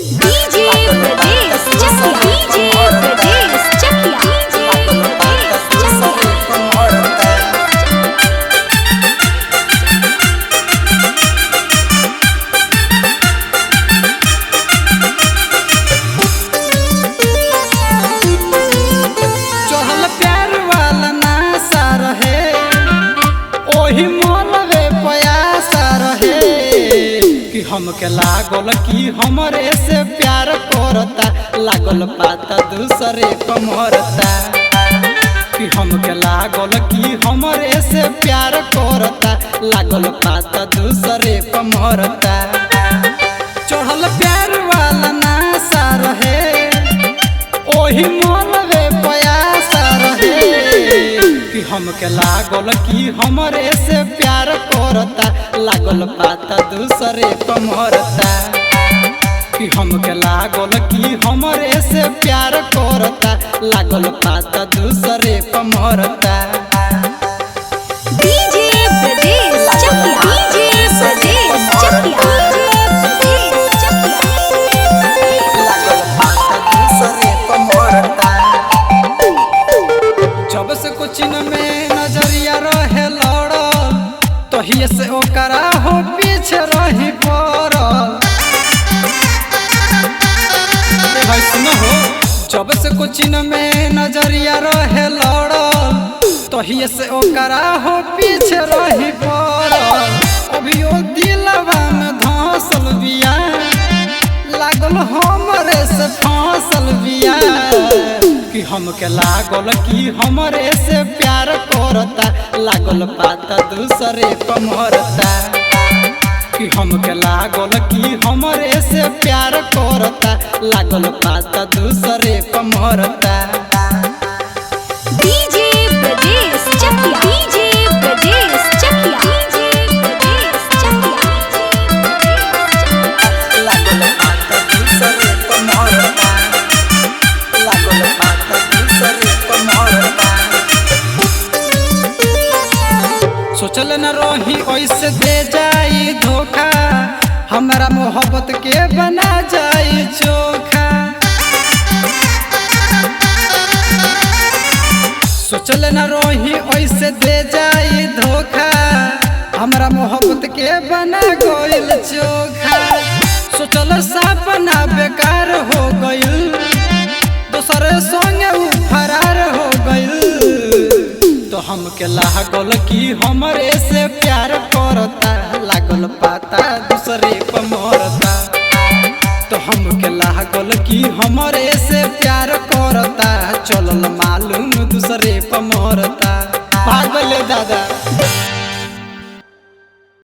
DJ Brajesh Chakla, DJ Brajesh Chakla, DJ Brajesh Chakla। चढ़ल प्यार वाला नासा रहे, ओही मनवे प्यासा रहे कि हमके लागल कि हमरे से प्यार करता, लागल पाता दूसरे को मरता। कि हमके लागल कि हमरे से प्यार करता, लागल पाता दूसरे को मरता। चढ़ल प्यार वाला नासा रहे, ओही मनवे प्यासा रहे कि हमके लागल कि हमरे से प्यार करता, लागल पाता दूसरे को मरता। कि हमके लागल कि हमरे से प्यार करता, लागल पाता दूसरे को मरता। DJ Brajesh Chakla, DJ Brajesh Chakla, DJ Brajesh Chakla। लागल पाता दूसरे को मरता। जब से कोचिंग में नजरिया रहे लड़ल, तहिए से ओकरा हो पीछे रही पड़ल। भाई सुनो हो, जब से कोचिंग में नजरिया रहे लड़ल, तहिए से ओकरा हो पीछे रही पड़ल। अभियो दिलवा में धंसल बिया, लागल हमरे से फांसल बिया। कि हमके लागल कि हमरे से प्यार करता, लागल पाता दूसरे को मरता। कि हमके लागल कि हमरे से प्यार करता, लागल पाता दूसरे को मरता। DJ Brajesh Chakla, DJ Brajesh Chakla, DJ Brajesh Chakla। लागल पाता दूसरे को मरता, लागल पाता दूसरे को मरता। सोचल न रही ऐसे दे जाई धोखा, हमरा मोहब्बत के बना जाई चोखा। सोचल न रही ऐसे दे जाई धोखा, हमरा मोहब्बत के बना गइल चोखा। सोचल सपना बेकार हो गइल, दूसरे संगे उ फरार हो गइल। तो हमके लागल कि हमरे से प्यार करता, लागल पाता दूसरे को मरता। तो हमके लागल कि हमरे से प्यार करता, चलल मालूम दूसरे को मरता। पागल दादा।